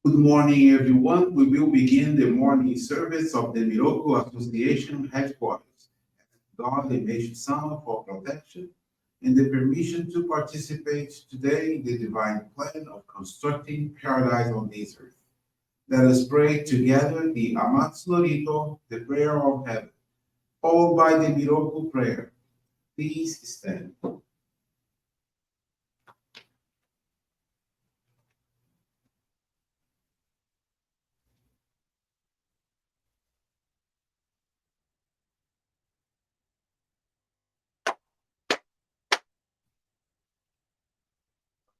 Good morning, everyone. We will begin the morning service of the Miroku Association headquarters. God and Meishu-sama for protection and the permission to participate today in the divine plan of constructing paradise on this earth. Let us pray together the Amatsu-Norito, the prayer of heaven, followed by the Miroku Prayer. Please stand.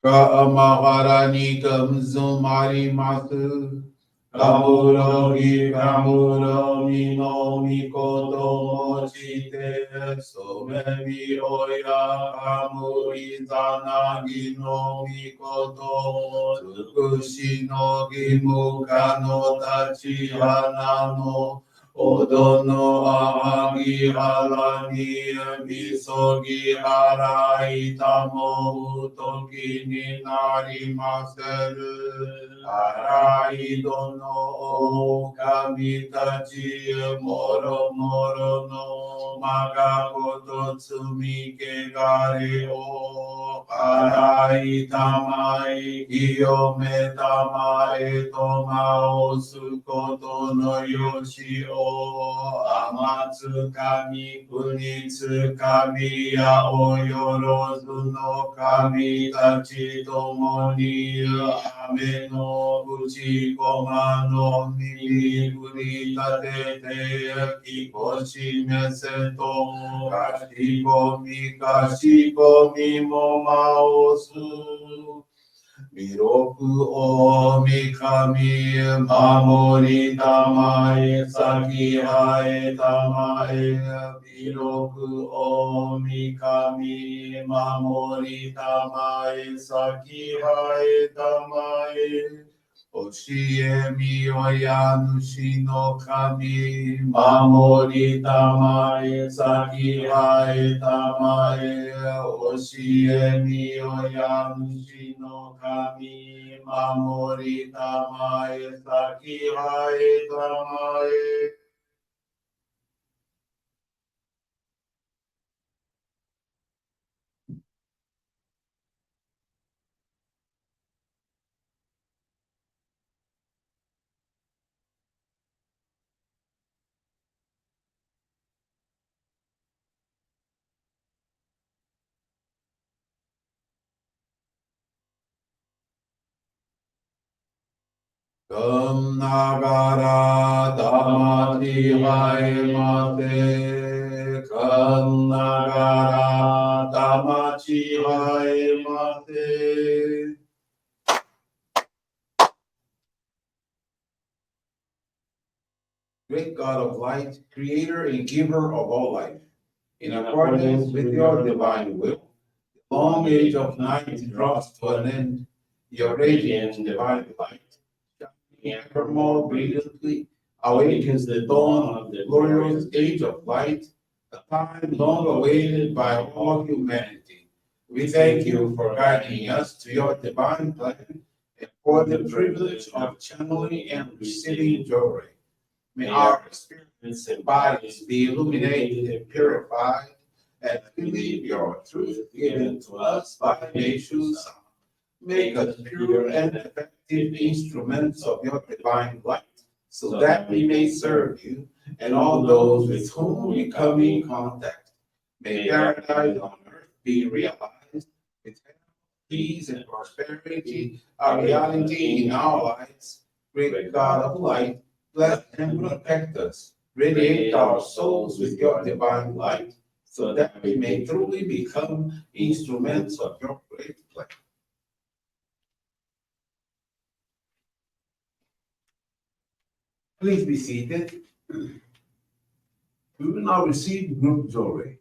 がまがらにかむぞまります。かむろぎかむろみのみこともちて、そめみおやかむいざなぎのみこと、つくしのぎむかのたちはなの、おどのあぎはらにみそぎはらいたもうときになりまする。あらいどのおかみたちもろもろのまがことつみけがれをあらいたまい清めたまえとまおすことのよしをあまつかみくにつかみやおよろずの神たちともに雨のうちこまの耳振り立ててきこしめせとかしこみもまおす弥勒おみかみ守りたまえ先はえたまえ弥勒おみかみ守りたまえ先はえたまえ教えみおや主の神守りたまえ先はえたまえ教えみおや主の神守りたまえ先はえたまえながらたまちはえませ。かんながらたまちはえませ。Great God of light, creator and giver of all life, in accordance with your divine will, the long age of night draws to an end. Your radiant divine light, shining ever more brilliantly, awakens the dawn of the glorious age of light, a time long awaited by all humanity. We thank you for guiding us to your divine plan and for the privilege of channeling and receiving Johrei. May our spirits and bodies be illuminated and purified, and believe your truth given to us by Meishu-sama. Make us pure and effective instruments of your divine light, so that we may serve you and all those with whom we come in contact. May paradise on earth be realized with peace and prosperity, a reality in our lives. Great God of light, bless and protect us. Radiate our souls with your divine light, so that we may truly become instruments of your great plan. Please be seated. We will now receive group Johrei.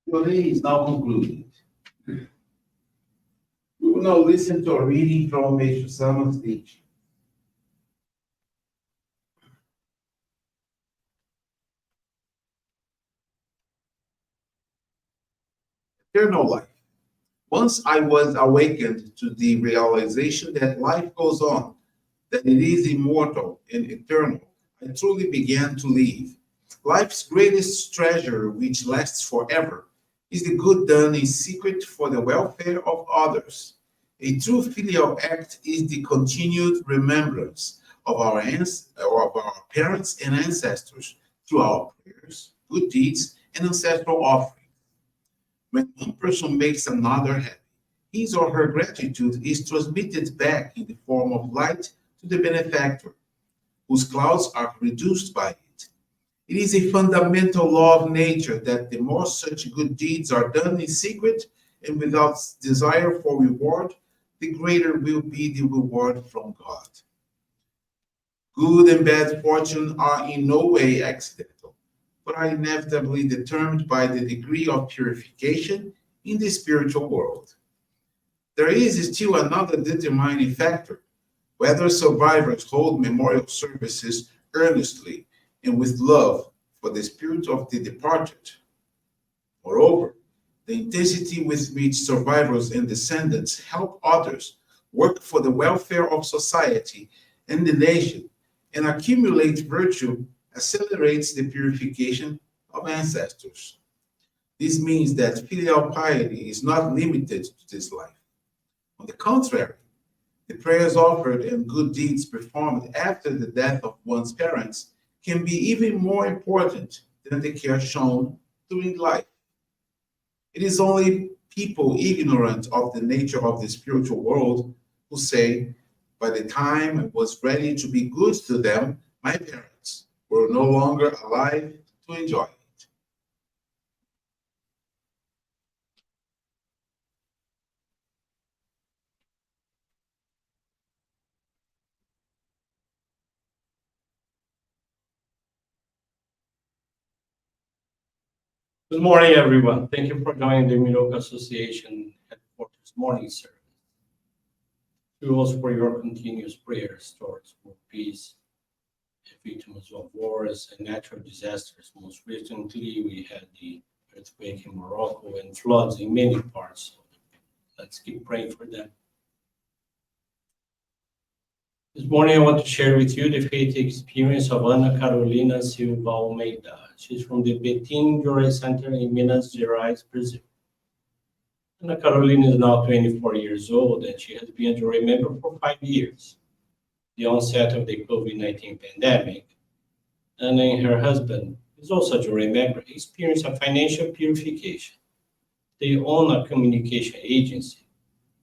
Johrei is now concluded. We will now listen to a reading from Meishu-sama's teaching. Eternal life. Once I was awakened to the realization that life goes on, that it is immortal and eternal, I truly began to live. Life's greatest treasure, which lasts forever, is the good done in secret for the welfare of others. A true filial act is the continued remembrance of of our parents and ancestors through our prayers, good deeds, and ancestral offerings. When one person makes another happy, his or her gratitude is transmitted back in the form of light to the benefactor, whose clouds are reduced by it. It is a fundamental law of nature that the more such good deeds are done in secret and without desire for reward, the greater will be the reward from God. Good and bad fortune are in no way accidental, but are inevitably determined by the degree of purification in the spiritual world. There is still another determining factor: whether survivors hold memorial services earnestly and with love for the spirit of the departed. Moreover, the intensity with which survivors and descendants help others work for the welfare of society and the nation and accumulate virtue accelerates the purification of ancestors. This means that filial piety is not limited to this life. On the contrary, the prayers offered and good deeds performed after the death of one's parents can be even more important than the care shown during life. It is only people ignorant of the nature of the spiritual world who say, by the time I was ready to be good to them, my parents were no longer alive to enjoy it. Good morning, everyone. Thank you for joining the Miroku Association headquarters morning service. We also for your continuous prayers towards world peace, victims of wars and natural disasters. Most recently, we had the earthquake in Morocco and floods in many parts. Let's keep praying for them. This morning, I want to share with you the faith experience of Ana Carolina Silva Almeida. She's from the Betim Johrei Center in Minas Gerais, Brazil. Ana Carolina is now 24 years old and she has been a Johrei member for 5 years. The onset of the COVID-19 pandemic, Ana and her husband, who is also a Johrei member, experienced a financial purification. They own a communication agency,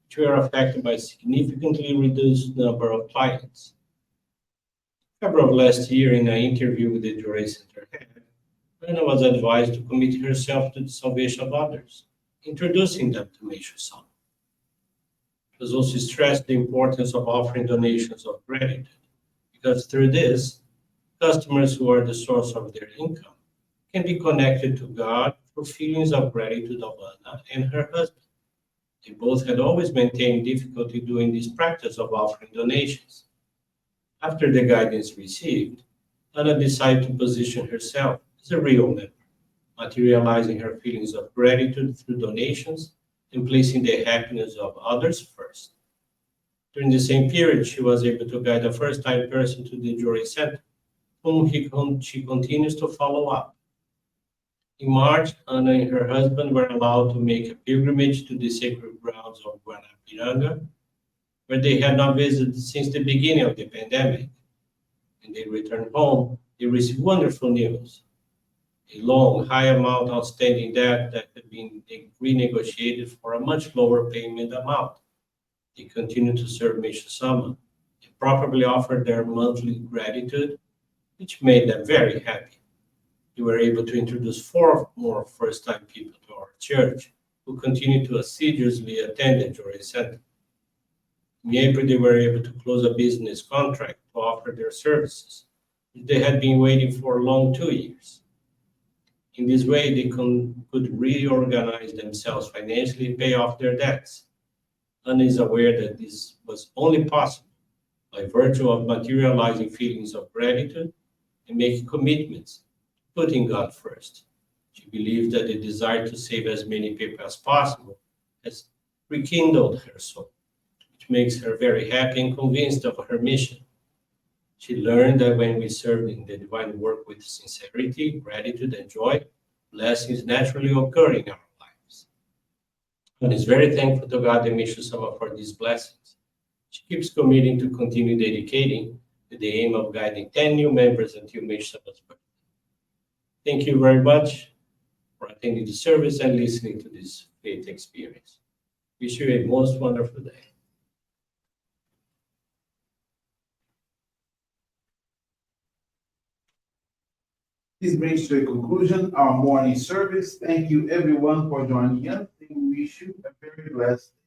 which were affected by a significantly reduced number of clients. In February of last year, in an interview with the Johrei Center head, Ana was advised to commit herself to the salvation of others, introducing them to Meishu-sama. It was also stressed the importance of offering donations of gratitude, because through this, customers who are the source of their income can be connected to God through feelings of gratitude of Ana and her husband. They both had always maintained difficulty doing this practice of offering donations. After the guidance received, Ana decided to position herself as a real member, materializing her feelings of gratitude through donations and placing the happiness of others first. During the same period, she was able to guide a first-time person to the Johrei Center, whom she continues to follow up. In March, Ana and her husband were allowed to make a pilgrimage to the sacred grounds of Guanapiranga, where they had not visited since the beginning of the pandemic. When they returned home, they received wonderful news. A long, high amount outstanding debt that had been renegotiated for a much lower payment amount. They continued to serve Meishu-sama and properly offered their monthly gratitude, which made them very happy. They were able to introduce 4 more first-time people to our church, who continue to assiduously attend the Johrei Center. In April, they were able to close a business contract to offer their services, which they had been waiting for a long 2 years. In this way, they could reorganize themselves financially, pay off their debts. Anna is aware that this was only possible by virtue of materializing feelings of gratitude and making commitments, putting God first. She believes that the desire to save as many people as possible has rekindled her soul, which makes her very happy and convinced of her mission. She learned that when we serve in the divine work with sincerity, gratitude, and joy, blessings naturally occur in our lives. And is very thankful to God and Meishu-sama for these blessings. She keeps committing to continue dedicating with the aim of guiding 10 new members until Meishu-sama's birthday. Thank you very much for attending the service and listening to this faith experience. Wish you a most wonderful day. This brings to a conclusion our morning service. Thank you everyone for joining us, and we wish you a very blessed day.